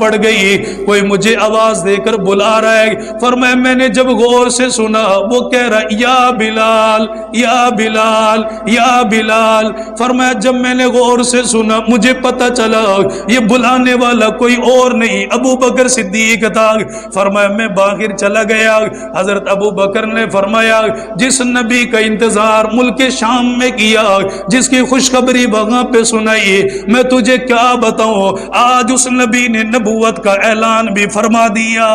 پڑ گئی، کوئی مجھے آواز دے کر بلا رہا ہے۔ فرمایا میں نے جب غور سے سنا، وہ کہہ رہا یا بلال یا بلال یا بلال۔ فرمایا جب میں نے غور سے سنا مجھے پتہ چلا یہ بلانے والا کوئی اور نہیں ابو بکر صدیق تھا۔ فرمایا میں باہر چلا گیا۔ حضرت ابو بکر نے فرمایا جس نبی کا انتظار ملک شام میں کیا، جس کی خوشخبری وہاں پہ سنائی، میں تجھے کیا بتاؤں، آج اس نبی نے نبوت کا اعلان بھی فرما دیا۔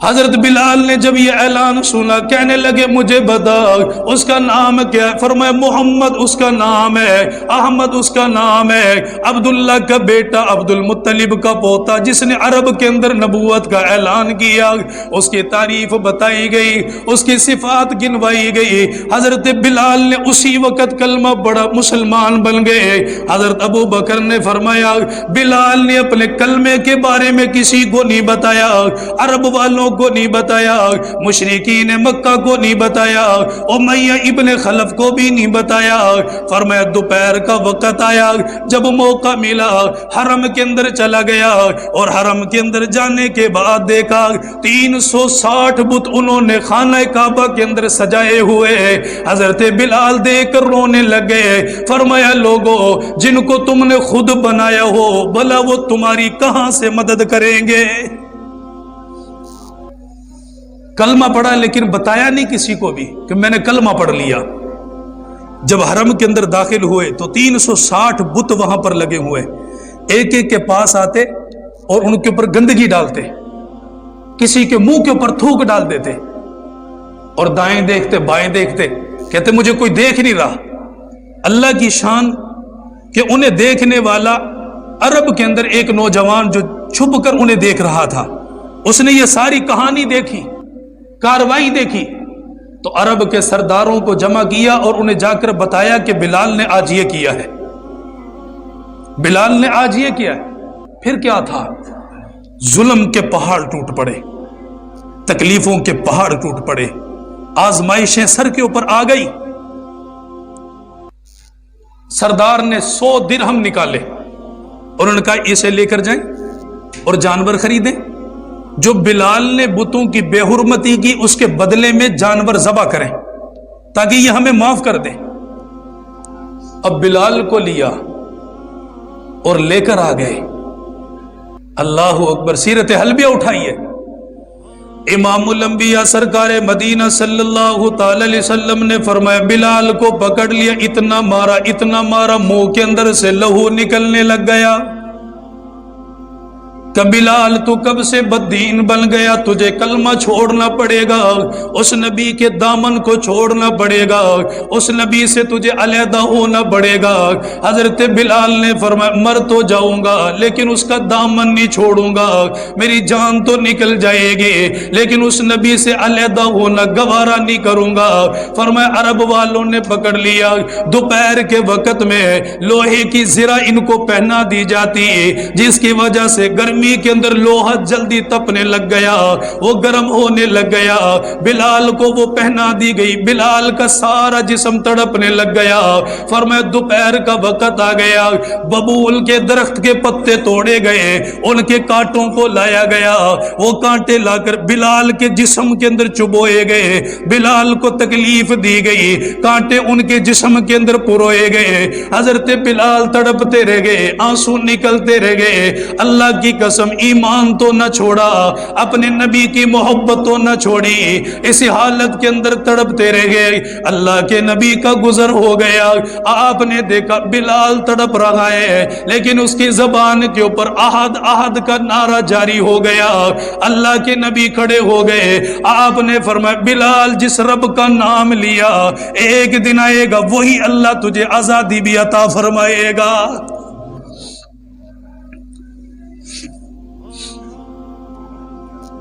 حضرت بلال نے جب یہ اعلان سنا کہنے لگے مجھے بتا اس کا نام کیا ہے؟ فرمایا محمد اس کا نام ہے، احمد اس کا نام ہے، عبداللہ کا بیٹا، عبد المطلب کا پوتا، جس نے عرب کے اندر نبوت کا اعلان کیا۔ اس کی تعریف بتائی گئی، اس کی صفات گنوائی گئی۔ حضرت بلال نے اسی وقت کلمہ پڑھا، مسلمان بن گئے۔ حضرت ابو بکر نے فرمایا بلال نے اپنے کلمے کے بارے میں کسی کو نہیں بتایا، عرب والوں کو نہیں بتایا، مشرکین مکہ کو نہیں بتایا، امیہ ابن خلف کو بھی نہیں بتایا۔ فرمایا دوپہر کا وقت آیا، جب موقع ملا حرم کے اندر چلا گیا، اور حرم کے اندر جانے کے بعد دیکھا 360 بت انہوں نے خانہ کعبہ کے اندر سجائے ہوئے۔ حضرت بلال دیکھ کر رونے لگے۔ فرمایا لوگوں جن کو تم نے خود بنایا ہو بھلا وہ تمہاری کہاں سے مدد کریں گے؟ کلمہ پڑھا لیکن بتایا نہیں کسی کو بھی کہ میں نے کلمہ پڑھ لیا۔ جب حرم کے اندر داخل ہوئے تو 360 بت وہاں پر لگے ہوئے، ایک ایک کے پاس آتے اور ان کے اوپر گندگی ڈالتے، کسی کے منہ کے اوپر تھوک ڈال دیتے، اور دائیں دیکھتے بائیں دیکھتے، کہتے مجھے کوئی دیکھ نہیں رہا۔ اللہ کی شان کہ انہیں دیکھنے والا عرب کے اندر ایک نوجوان جو چھپ کر انہیں دیکھ رہا تھا، اس نے یہ ساری کہانی دیکھی، کاروائی دیکھی، تو عرب کے سرداروں کو جمع کیا اور انہیں جا کر بتایا کہ بلال نے آج یہ کیا ہے، بلال نے آج یہ کیا ہے۔ پھر کیا تھا؟ ظلم کے پہاڑ ٹوٹ پڑے، تکلیفوں کے پہاڑ ٹوٹ پڑے، آزمائشیں سر کے اوپر آ گئی۔ سردار نے 100 درہم نکالے اور انہوں نے کہا اسے لے کر جائیں اور جانور خریدیں، جو بلال نے بتوں کی بے حرمتی کی اس کے بدلے میں جانور ذبح کریں تاکہ یہ ہمیں معاف کر دیں۔ اب بلال کو لیا اور لے کر آ گئے۔ اللہ اکبر، سیرت حلبیہ اٹھائیے۔ امام الانبیاء سرکار مدینہ صلی اللہ تعالی علیہ وسلم نے فرمایا بلال کو پکڑ لیا، اتنا مارا منہ کے اندر سے لہو نکلنے لگ گیا کہ بلال تو کب سے بددین بن گیا، تجھے کلمہ چھوڑنا پڑے گا، اس نبی کے دامن کو چھوڑنا پڑے گا، اس نبی سے تجھے علیحدہ ہونا پڑے گا۔ حضرت بلال نے فرمایا مر تو جاؤں گا لیکن اس کا دامن نہیں چھوڑوں گا، میری جان تو نکل جائے گی لیکن اس نبی سے علیحدہ ہونا گوارا نہیں کروں گا۔ فرمایا عرب والوں نے پکڑ لیا، دوپہر کے وقت میں لوہے کی زرہ ان کو پہنا دی جاتی جس کی وجہ سے گرمی کے اندر لوہا جلدی تپنے لگ گیا، وہ گرم ہونے لگ گیا۔ بلال کو وہ پہنا دی گئی، بلال کا سارا جسم تڑپنے لگ گیا۔ فرمایا دوپہر کا وقت آ گیا، ببول کے درخت کے پتے توڑے گئے، ان کے کانٹوں کو لایا گیا، وہ کانٹے لا کر بلال کے جسم کے اندر چبوئے گئے، بلال کو تکلیف دی گئی، کانٹے ان کے جسم کے اندر پروئے گئے۔ حضرت بلال تڑپتے رہ گئے، آنسو نکلتے رہ گئے۔ اللہ کی قسم ایمان تو نہ چھوڑا، اپنے نبی کی محبت تو نہ چھوڑی، اسی حالت کے اندر تڑپتے رہ گئے۔ اللہ کے نبی کا گزر ہو گیا، آپ نے دیکھا بلال تڑپ رہا ہے لیکن اس کی زبان کے اوپر احد احد کا نعرہ جاری ہو گیا۔ اللہ کے نبی کھڑے ہو گئے، آپ نے فرمایا بلال جس رب کا نام لیا ایک دن آئے گا وہی اللہ تجھے آزادی بھی عطا فرمائے گا۔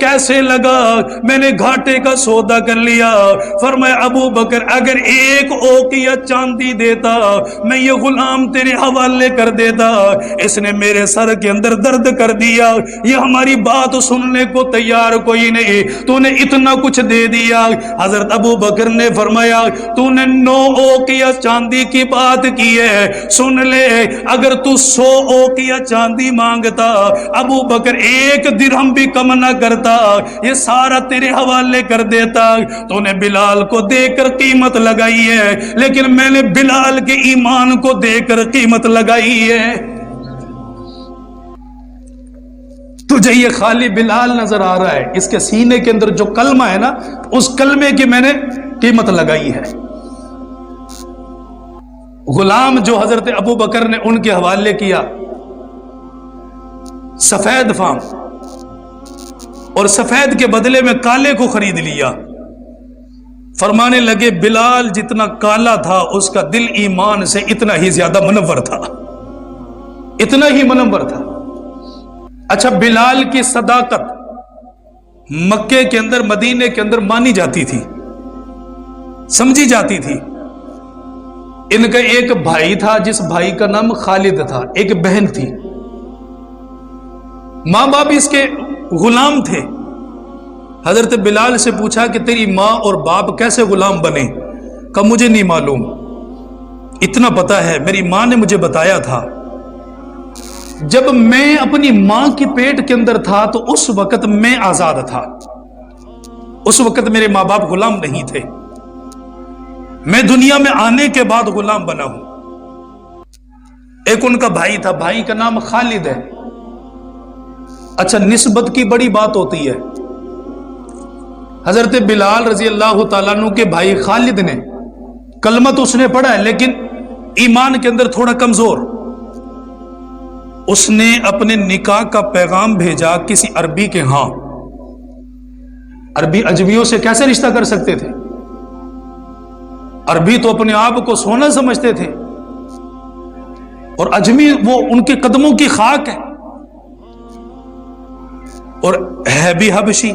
کیسے لگا؟ میں نے گھاٹے کا سودا کر لیا۔ فرمایا ابو بکر اگر ایک اوقیہ چاندی دیتا میں یہ غلام تیرے حوالے کر دیتا، اس نے میرے سر کے اندر درد کر دیا، یہ ہماری بات سننے کو تیار کوئی نہیں، تو نے اتنا کچھ دے دیا۔ حضرت ابو بکر نے فرمایا تو نے 9 اوقیہ چاندی کی بات کی ہے، سن لے اگر تو 100 اوقیہ چاندی مانگتا ابو بکر 1 درہم بھی کم نہ کرتا، یہ سارا تیرے حوالے کر دیتا۔ تو نے بلال کو دے کر قیمت لگائی ہے، لیکن میں نے بلال کے ایمان کو دے کر قیمت لگائی ہے۔ تجھے یہ خالی بلال نظر آ رہا ہے، اس کے سینے کے اندر جو کلمہ ہے نا، اس کلمے کی میں نے قیمت لگائی ہے۔ غلام جو حضرت ابو بکر نے ان کے حوالے کیا، سفید فام، اور سفید کے بدلے میں کالے کو خرید لیا۔ فرمانے لگے بلال جتنا کالا تھا اس کا دل ایمان سے اتنا ہی زیادہ منور تھا، اتنا ہی منور تھا۔ اچھا، بلال کی صداقت مکے کے اندر مدینے کے اندر مانی جاتی تھی، سمجھی جاتی تھی۔ ان کا ایک بھائی تھا جس بھائی کا نام خالد تھا، ایک بہن تھی، ماں باپ اس کے غلام تھے۔ حضرت بلال سے پوچھا کہ تیری ماں اور باپ کیسے غلام بنے؟ کہ مجھے نہیں معلوم، اتنا پتا ہے میری ماں نے مجھے بتایا تھا، جب میں اپنی ماں کی پیٹ کے اندر تھا تو اس وقت میں آزاد تھا، اس وقت میرے ماں باپ غلام نہیں تھے، میں دنیا میں آنے کے بعد غلام بنا ہوں۔ ایک ان کا بھائی تھا، بھائی کا نام خالد ہے۔ اچھا، نسبت کی بڑی بات ہوتی ہے۔ حضرت بلال رضی اللہ تعالیٰ عنہ کے بھائی خالد نے کلمہ تو اس نے پڑھا ہے لیکن ایمان کے اندر تھوڑا کمزور، اس نے اپنے نکاح کا پیغام بھیجا کسی عربی کے ہاں۔ عربی اجمیوں سے کیسے رشتہ کر سکتے تھے؟ عربی تو اپنے آپ کو سونا سمجھتے تھے، اور اجمی وہ ان کے قدموں کی خاک ہے، اور ہے بھی حبشی۔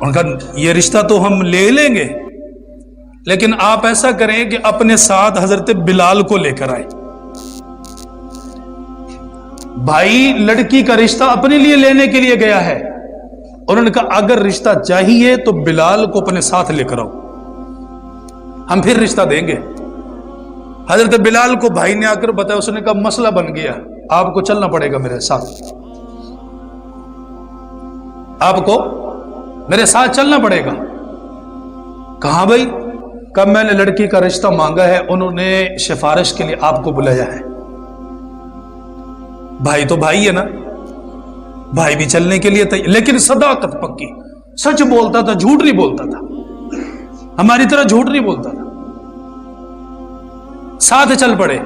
ان کا یہ رشتہ تو ہم لے لیں گے، لیکن آپ ایسا کریں کہ اپنے ساتھ حضرت بلال کو لے کر آئے۔ بھائی لڑکی کا رشتہ اپنے لیے لینے کے لیے گیا ہے، اور انہوں نے کہا اگر رشتہ چاہیے تو بلال کو اپنے ساتھ لے کر آؤ، ہم پھر رشتہ دیں گے۔ حضرت بلال کو بھائی نے آ کر بتایا، اس نے کہا مسئلہ بن گیا، آپ کو چلنا پڑے گا میرے ساتھ، آپ کو میرے ساتھ چلنا پڑے گا۔ کہاں بھائی؟ کب میں نے لڑکی کا رشتہ مانگا ہے، انہوں نے سفارش کے لیے آپ کو بلایا ہے۔ بھائی تو بھائی ہے نا، بھائی بھی چلنے کے لیے تیار، لیکن صداقت پکی، سچ بولتا تھا، جھوٹ نہیں بولتا تھا، ہماری طرح جھوٹ نہیں بولتا تھا، ساتھ چل پڑے۔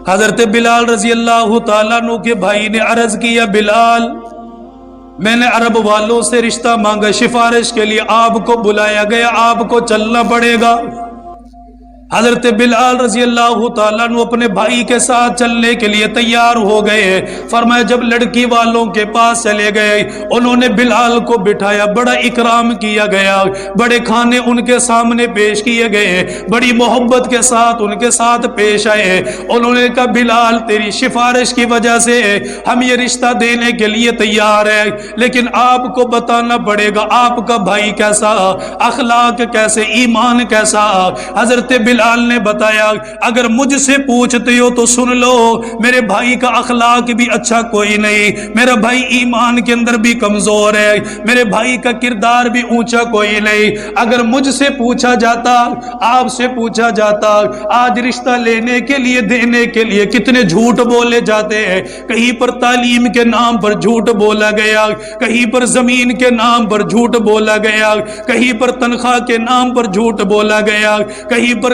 حضرت بلال رضی اللہ تعالیٰ عنہ کے بھائی نے عرض کیا، بلال میں نے عرب والوں سے رشتہ مانگا، سفارش کے لیے آپ کو بلایا گیا، آپ کو چلنا پڑے گا۔ حضرت بلال رضی اللہ تعالیٰ عنہ اپنے بھائی کے ساتھ چلنے کے لیے تیار ہو گئے۔ فرمایا جب لڑکی والوں کے پاس چلے گئے، انہوں نے بلال کو بٹھایا، بڑا اکرام کیا گیا، بڑے کھانے ان کے سامنے پیش کیے گئے، بڑی محبت کے ساتھ ان کے ساتھ پیش آئے۔ انہوں نے کہا بلال تیری سفارش کی وجہ سے ہم یہ رشتہ دینے کے لیے تیار ہیں، لیکن آپ کو بتانا پڑے گا آپ کا بھائی کیسا، اخلاق کیسے، ایمان کیسا۔ حضرت بلال نے بتایا اگر مجھ سے پوچھتے ہو تو سن لو، میرے بھائی کا اخلاق بھی اچھا کوئی نہیں، میرا بھائی ایمان کے اندر بھی کمزور ہے، میرے بھائی کا کردار بھی اونچا کوئی نہیں۔ اگر مجھ سے پوچھا جاتا، آپ سے پوچھا جاتا، آج رشتہ لینے کے لیے دینے کے لیے کتنے جھوٹ بولے جاتے ہیں، کہیں پر تعلیم کے نام پر جھوٹ بولا گیا، کہیں پر زمین کے نام پر جھوٹ بولا گیا، کہیں پر تنخواہ کے نام پر جھوٹ بولا گیا، کہیں پر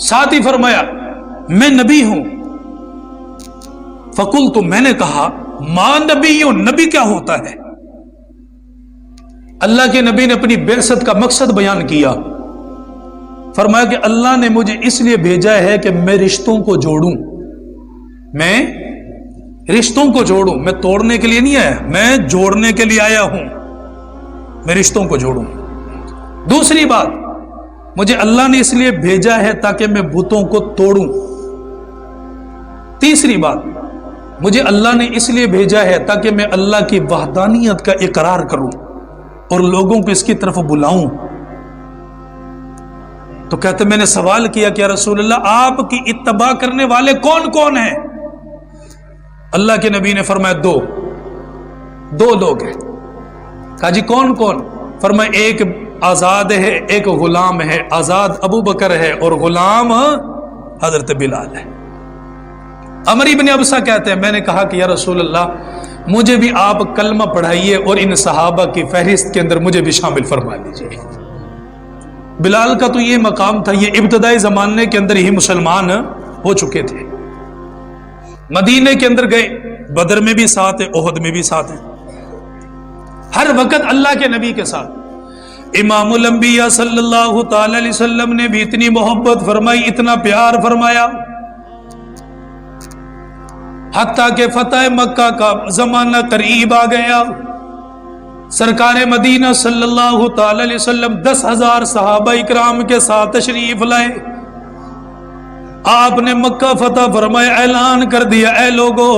ساتھ ہی فرمایا میں نبی ہوں. فقل تو میں نے کہا ماں نبی ہوں، نبی کیا ہوتا ہے؟ اللہ کے نبی نے اپنی بعثت کا مقصد بیان کیا. فرمایا کہ اللہ نے مجھے اس لیے بھیجا ہے کہ میں رشتوں کو جوڑوں. میں رشتوں کو جوڑوں، میں توڑنے کے لیے نہیں آیا، میں جوڑنے کے لیے آیا ہوں. میں رشتوں کو جوڑوں. دوسری بات، مجھے اللہ نے اس لیے بھیجا ہے تاکہ میں بتوں کو توڑوں. تیسری بات، مجھے اللہ نے اس لیے بھیجا ہے تاکہ میں اللہ کی وحدانیت کا اقرار کروں اور لوگوں کو اس کی طرف بلاؤں. تو کہتے میں نے سوال کیا کہ یا رسول اللہ آپ کی اتباع کرنے والے کون کون ہیں؟ اللہ کے نبی نے فرمایا دو لوگ ہیں. کہا جی کون کون؟ فرمایا ایک آزاد ہے، ایک غلام ہے. آزاد ابو بکر ہے اور غلام حضرت بلال ہے. عمر بن ابسہ کہتے ہیں میں نے کہا کہ یا رسول اللہ مجھے بھی آپ کلمہ پڑھائیے اور ان صحابہ کی فہرست کے اندر مجھے بھی شامل فرما لیجیے. بلال کا تو یہ مقام تھا، یہ ابتدائی زمانے کے اندر ہی مسلمان ہو چکے تھے. مدینے کے اندر گئے، بدر میں بھی ساتھ ہیں، احد میں بھی ساتھ ہیں، ہر وقت اللہ کے نبی کے ساتھ. امام الانبیاء صلی اللہ تعالی علیہ وسلم نے بھی اتنی محبت فرمائی، اتنا پیار فرمایا، حتیٰ کہ فتح مکہ کا زمانہ قریب آ گیا. سرکار مدینہ صلی اللہ تعالی علیہ وسلم 10,000 صحابہ اکرام کے ساتھ تشریف لائے. آپ نے مکہ فتح فرمایا، اعلان کر دیا اے لوگو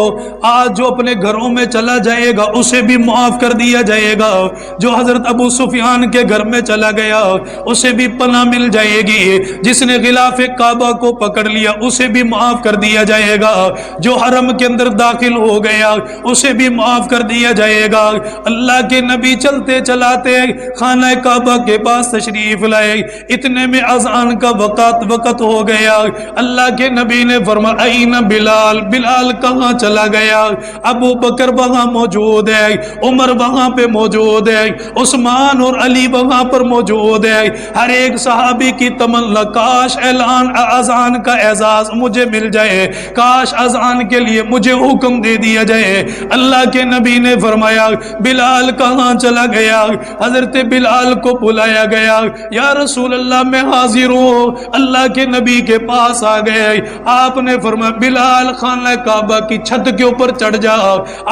آج جو اپنے گھروں میں چلا جائے گا اسے بھی معاف کر دیا جائے گا، جو حضرت ابو سفیان کے گھر میں چلا گیا اسے بھی پناہ مل جائے گی، جس نے غلاف کعبہ کو پکڑ لیا اسے بھی معاف کر دیا جائے گا، جو حرم کے اندر داخل ہو گیا اسے بھی معاف کر دیا جائے گا. اللہ کے نبی چلتے چلاتے خانہ کعبہ کے پاس تشریف لائے. اتنے میں اذان کا وقت ہو گیا. اللہ کے نبی نے فرمایا این بلال، بلال کہاں چلا گیا؟ ابو بکر وہاں موجود ہے، عمر وہاں پہ موجود ہے، عثمان اور علی وہاں پر موجود ہے. ہر ایک صحابی کی تمنا کاش اعلان اذان کا اعزاز مجھے مل جائے، کاش اذان کے لیے مجھے حکم دے دیا جائے. اللہ کے نبی نے فرمایا بلال کہاں چلا گیا؟ حضرت بلال کو بلایا گیا. یا رسول اللہ میں حاضر ہوں. اللہ کے نبی کے پاس آ گئے. آپ نے فرمایا بلال خانہ کعبہ کی چھت کے اوپر چڑھ جا،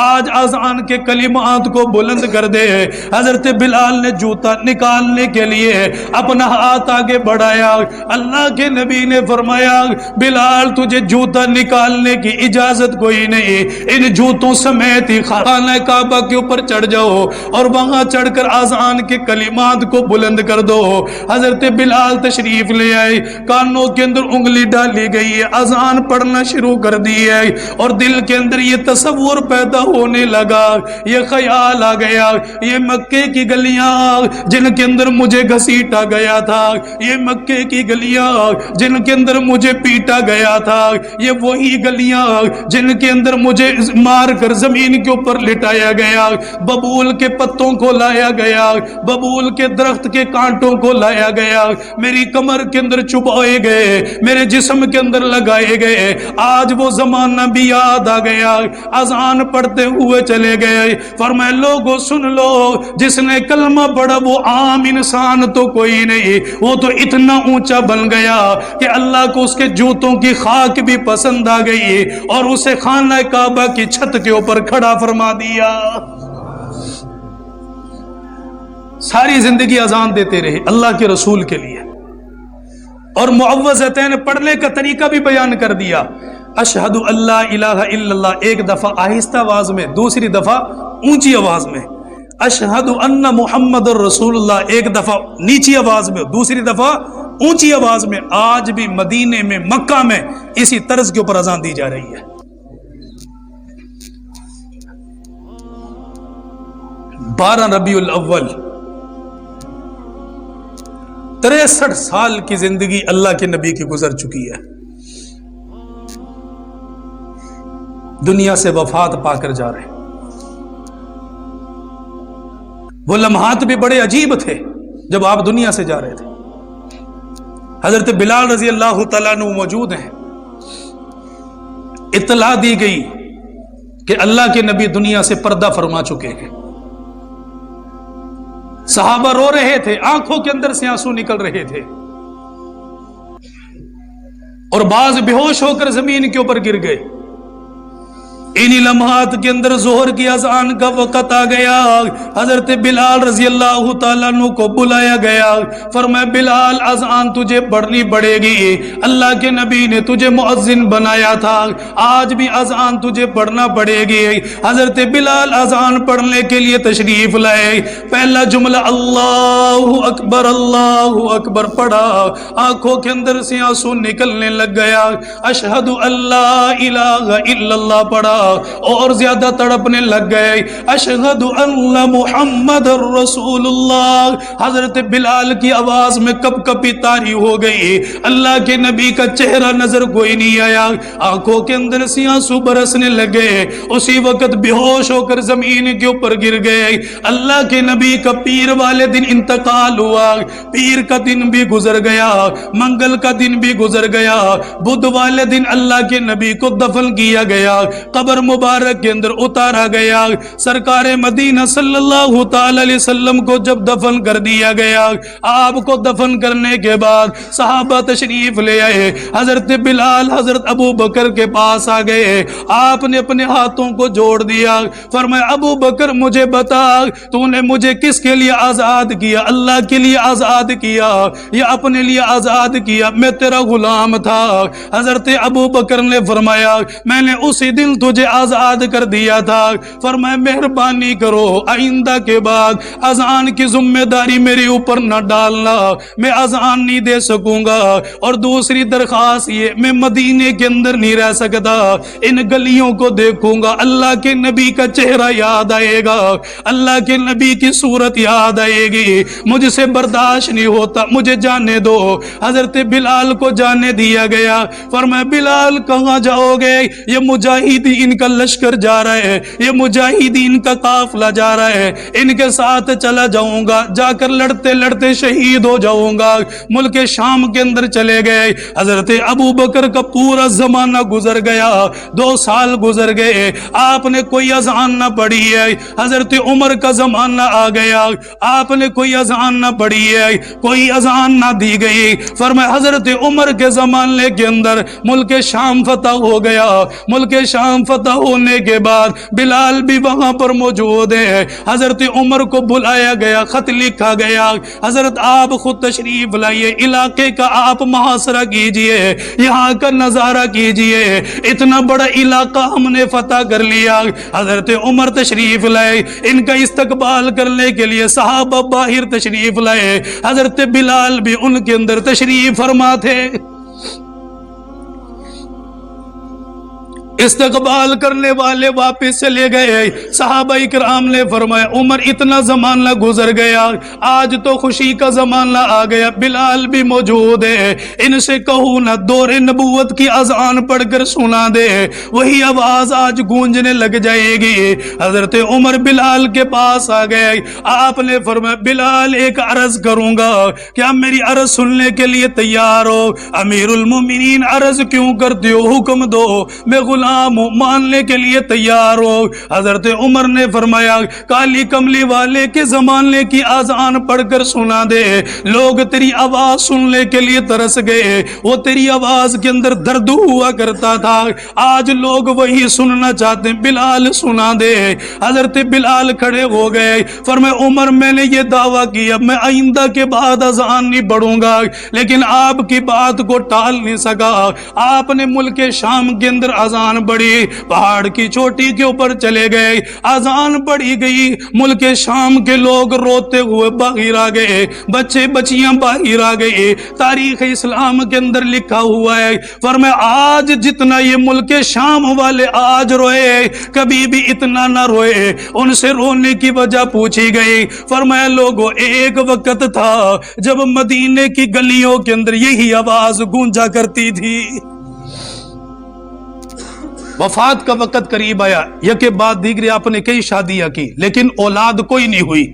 آج اذان کے کلمات کو بلند کر دے. حضرت بلال نے جوتا نکالنے کے لیے اپنا ہاتھ آگے بڑھایا. اللہ کے نبی نے فرمایا بلال تجھے جوتا نکالنے کی اجازت کوئی نہیں، ان جوتوں سمیت ہی خانہ کعبہ کے اوپر چڑھ جاؤ اور وہاں چڑھ کر اذان کے کلمات کو بلند کر دو. حضرت بلال تشریف لے آئے، کانوں کے اندر انگلی ڈالی گئی ہے، اذان پڑھنا شروع کر دی ہے اور دل کے اندر یہ تصور پیدا ہونے لگا، یہ خیال آ گیا یہ مکے کی گلیاں جن کے اندر مجھے گھسیٹا گیا تھا، یہ مکے کی گلیاں جن کے اندر مجھے پیٹا گیا تھا، یہ وہی گلیاں جن کے اندر مجھے مار کر زمین کے اوپر لٹایا گیا، ببول کے پتوں کو لایا گیا، ببول کے درخت کے کانٹوں کو لایا گیا، میری کمر کے اندر چبھائے گئے، میرے جسم کے اندر لگائے گئے. آج وہ زمانہ بھی یاد آ گیا. اذان پڑھتے ہوئے چلے گئے. فرمائے لوگوں سن لو، جس نے کلمہ پڑھا وہ عام انسان تو کوئی نہیں، وہ تو اتنا اونچا بن گیا کہ اللہ کو اس کے جوتوں کی خاک بھی پسند آ گئی اور اسے خانہ کعبہ کی چھت کے اوپر کھڑا فرما دیا. ساری زندگی اذان دیتے رہے اللہ کے رسول کے لیے اور معوذتین پڑھنے کا طریقہ بھی بیان کر دیا. اشہد اللہ الہ الا اللہ ایک دفعہ آہستہ آواز میں، دوسری دفعہ اونچی آواز میں. اشہد ان محمد الرسول اللہ ایک دفعہ نیچی آواز میں، دوسری دفعہ اونچی آواز میں. آج بھی مدینے میں، مکہ میں اسی طرز کے اوپر اذان دی جا رہی ہے. 12 ربیع الاول 63 سال کی زندگی اللہ کے نبی کی گزر چکی ہے. دنیا سے وفات پا کر جا رہے. وہ لمحات بھی بڑے عجیب تھے جب آپ دنیا سے جا رہے تھے. حضرت بلال رضی اللہ تعالیٰ عنہ موجود ہیں. اطلاع دی گئی کہ اللہ کے نبی دنیا سے پردہ فرما چکے ہیں. صحابہ رو رہے تھے، آنکھوں کے اندر سے آنسو نکل رہے تھے، اور بعض بے ہوش ہو کر زمین کے اوپر گر گئے. انہی لمحات کے اندر ظہر کی اذان کا وقت آ گیا. حضرت بلال رضی اللہ تعالیٰ عنہ کو بلایا گیا. فرمایا بلال اذان تجھے پڑھنی پڑے گی، اللہ کے نبی نے تجھے مؤذن بنایا تھا، آج بھی اذان تجھے پڑھنا پڑے گی. حضرت بلال اذان پڑھنے کے لیے تشریف لائے. پہلا جملہ اللہ اکبر پڑھا، آنکھوں کے اندر سے آنسو نکلنے لگ گیا. اشہد اللہ الہ الا اللہ پڑھا اور زیادہ تڑپنے لگ گئے. اشہد ان محمد رسول اللہ. حضرت بلال کی آواز میں کپ کپی طاری ہو گئی. اللہ کے نبی کا چہرہ نظر کوئی نہیں آیا، آنکھوں کے اندر سے آنسو برسنے لگے. اسی وقت بے ہوش ہو کر زمین کے اوپر گر گئے. اللہ کے نبی کا پیر والے دن انتقال ہوا. پیر کا دن بھی گزر گیا، منگل کا دن بھی گزر گیا، بدھ والے دن اللہ کے نبی کو دفن کیا گیا، قبر مبارک کے اندر اتارا گیا. سرکار مدینہ صلی اللہ تعالی علیہ وسلم کو جب دفن کر دیا گیا، آپ کو دفن کرنے کے بعد صحابہ تشریف لے آئے. حضرت بلال حضرت ابو بکر کے پاس آ گئے. آپ نے اپنے ہاتھوں کو جوڑ دیا. فرمایا ابو بکر مجھے بتا، تو نے مجھے کس کے لیے آزاد کیا؟ اللہ کے لیے آزاد کیا یا اپنے لیے آزاد کیا؟ میں تیرا غلام تھا. حضرت ابو بکر نے فرمایا میں نے اسی دن تجھے آزاد کر دیا تھا. فرمایا مہربانی کرو آئندہ کے بعد اذان کی ذمہ داری میرے اوپر نہ ڈالنا، میں اذان نہیں دے سکوں گا. اور دوسری درخواست یہ، میں مدینے کے اندر نہیں رہ سکتا، ان گلیوں کو دیکھوں گا، اللہ کے نبی کا چہرہ یاد آئے گا، اللہ کے نبی کی صورت یاد آئے گی، مجھ سے برداشت نہیں ہوتا، مجھے جانے دو. حضرت بلال کو جانے دیا گیا. فرمایا بلال کہاں جاؤ گے؟ یہ مجاہدین کا لشکر جا رہا ہے، یہ مجاہدین کا قافلہ جا رہا ہے، ان کے ساتھ چلا جاؤں گا، جا کر لڑتے لڑتے شہید ہو جاؤں گا. ملک شام کے اندر چلے گئے. حضرت ابو بکر کا پورا زمانہ گزر گیا، 2 سال گزر گئے، آپ نے کوئی اذان نہ پڑھی ہے. حضرت عمر کا زمانہ آ گیا، آپ نے کوئی اذان نہ پڑھی ہے، کوئی اذان نہ دی گئی. فرمایا حضرت عمر کے زمانے کے اندر ملک شام فتح ہو گیا. ملک شام فتح ہونے کے بعد بلال بھی وہاں پر موجود ہے. حضرت عمر کو بلایا گیا، خط لکھا گیا، حضرت آپ خود تشریف لائیے، علاقے کا آپ محاصرہ کیجئے، یہاں کا نظارہ کیجئے، اتنا بڑا علاقہ ہم نے فتح کر لیا. حضرت عمر تشریف لائے، ان کا استقبال کرنے کے لیے صحابہ باہر تشریف لائے. حضرت بلال بھی ان کے اندر تشریف فرما تھے. استقبال کرنے والے واپس چلے گئے. صحابہ اکرام نے فرمایا عمر اتنا زمانہ گزر گیا، آج تو خوشی کا زمانہ آ گیا، بلال بھی موجود ہے، ان سے کہو نہ دور نبوت کی اذان پڑھ کر سنا دے، وہی آواز آج گونجنے لگ جائے گی. حضرت عمر بلال کے پاس آ گئے. آپ نے فرمایا بلال ایک عرض کروں گا، کیا میری عرض سننے کے لیے تیار ہو؟ امیر المومنین عرض کیوں کرتے ہو، حکم دو، میں غلام ماننے کے لیے تیار ہو. حضرت عمر نے فرمایا کالی کملی والے کے زمانے کی اذان پڑھ کر سنا دے، لوگ تیری آواز سننے کے لیے ترس گئے، وہ تیری آواز کے اندر درد ہوا کرتا تھا، آج لوگ وہی سننا چاہتے ہیں، بلال سنا دے. حضرت بلال کھڑے ہو گئے. فرمایا عمر میں نے یہ دعویٰ کیا میں آئندہ کے بعد اذان نہیں پڑھوں گا، لیکن آپ کی بات کو ٹال نہیں سکا. آپ نے ملک شام کے اندر اذان پڑھی، پہاڑ کی چوٹی کے اوپر چلے گئے، اذان پڑھی گئی. ملک شام کے لوگ روتے ہوئے باہر آ گئے، بچے بچیاں باہر آ گئے. تاریخ اسلام کے اندر لکھا ہوا ہے، فرمایا آج جتنا یہ ملک شام والے آج روئے، کبھی بھی اتنا نہ روئے. ان سے رونے کی وجہ پوچھی گئی. فرمایا لوگوں ایک وقت تھا جب مدینے کی گلیوں کے اندر یہی آواز گونجا کرتی تھی. وفات کا وقت قریب آیا، یکے بعد دیگرے آپ نے کئی شادیاں کی، لیکن اولاد کوئی نہیں ہوئی.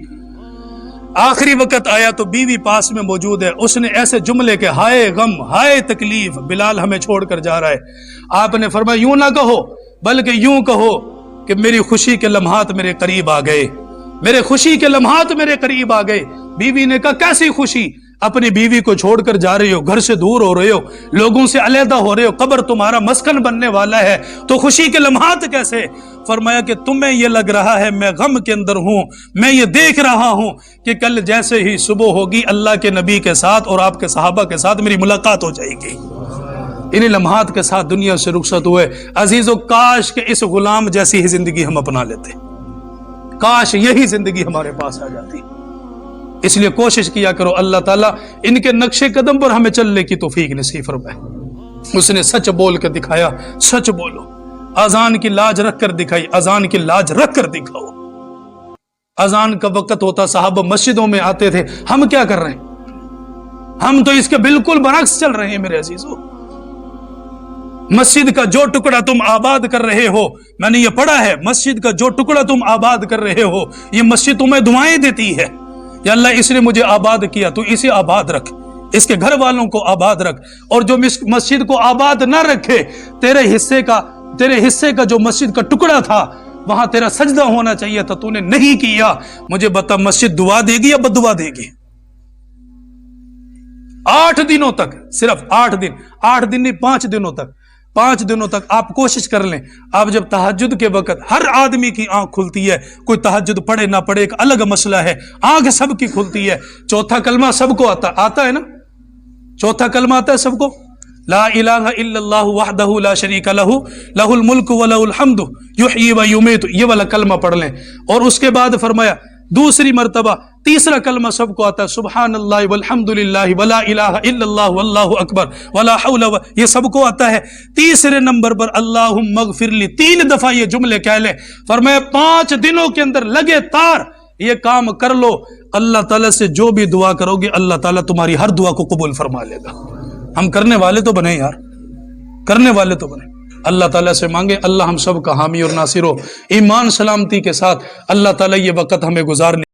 آخری وقت آیا تو بیوی پاس میں موجود ہے، اس نے ایسے جملے کے ہائے غم ہائے تکلیف، بلال ہمیں چھوڑ کر جا رہا ہے۔ آپ نے فرمایا یوں نہ کہو، بلکہ یوں کہو کہ میری خوشی کے لمحات میرے قریب آ گئے، میرے خوشی کے لمحات میرے قریب آ گئے۔ بیوی نے کہا کیسی خوشی؟ اپنی بیوی کو چھوڑ کر جا رہے ہو، گھر سے دور ہو رہے ہو، لوگوں سے علیحدہ ہو رہے ہو، قبر تمہارا مسکن بننے والا ہے، تو خوشی کے لمحات کیسے؟ فرمایا کہ تمہیں یہ لگ رہا ہے میں غم کے اندر ہوں، میں یہ دیکھ رہا ہوں کہ کل جیسے ہی صبح ہوگی اللہ کے نبی کے ساتھ اور آپ کے صحابہ کے ساتھ میری ملاقات ہو جائے گی۔ انہی لمحات کے ساتھ دنیا سے رخصت ہوئے۔ عزیزو کاش کہ اس غلام جیسی ہی زندگی ہم اپنا لیتے، کاش یہی زندگی ہمارے پاس آ جاتی۔ اس لیے کوشش کیا کرو اللہ تعالیٰ ان کے نقش قدم پر ہمیں چلنے کی توفیق نصیب فرمائے۔ اس نے سچ بول کر دکھایا، سچ بولو، اذان کی لاج رکھ کر دکھائی، اذان کی لاج رکھ کر دکھاؤ۔ اذان کا وقت ہوتا صحابہ مسجدوں میں آتے تھے، ہم کیا کر رہے ہیں؟ ہم تو اس کے بالکل برعکس چل رہے ہیں میرے عزیزو۔ مسجد کا جو ٹکڑا تم آباد کر رہے ہو، میں نے یہ پڑھا ہے، مسجد کا جو ٹکڑا تم آباد کر رہے ہو یہ مسجد تمہیں دعائیں دیتی ہے، یا اللہ اس نے مجھے آباد کیا تو اسے آباد رکھ، اس کے گھر والوں کو آباد رکھ، اور جو مسجد کو آباد نہ رکھے، تیرے حصے کا جو مسجد کا ٹکڑا تھا وہاں تیرا سجدہ ہونا چاہیے تھا، تو نے نہیں کیا، مجھے بتا مسجد دعا دے گی یا بد دعا دے گی؟ 8 دنوں تک، صرف 8 دن، 8 دن نہیں 5 دنوں تک، 5 دنوں تک آپ کوشش کر لیں۔ آپ جب تہجد کے وقت ہر آدمی کی آنکھ کھلتی ہے، کوئی تہجد پڑھے نہ پڑھے ایک الگ مسئلہ ہے، آنکھ سب کی کھلتی ہے، چوتھا کلمہ سب کو آتا ہے نا، چوتھا کلمہ آتا ہے سب کو، لا الہ الا اللہ وحدہ لا شریک لہ لہ الملک ولہ الحمد یحیی و یمیت، یہ والا کلمہ پڑھ لیں۔ اور اس کے بعد فرمایا دوسری مرتبہ تیسرا کلمہ سب کو آتا ہے، سبحان اللہ والحمد للہ ولا الہ الا اللہ واللہ اکبر ولا حول یہ سب کو آتا ہے۔ تیسرے نمبر پر اللہم اغفر لی 3 دفعہ یہ جملے کہہ لیں۔ فرمایا 5 دنوں کے اندر لگے تار یہ کام کر لو، اللہ تعالیٰ سے جو بھی دعا کرو گے اللہ تعالیٰ تمہاری ہر دعا کو قبول فرما لے گا۔ ہم کرنے والے تو بنے یار، کرنے والے تو بنے۔ اللہ تعالیٰ سے مانگے اللہ ہم سب کا حامی اور ناصر ہو، ایمان سلامتی کے ساتھ اللہ تعالیٰ یہ وقت ہمیں گزارنے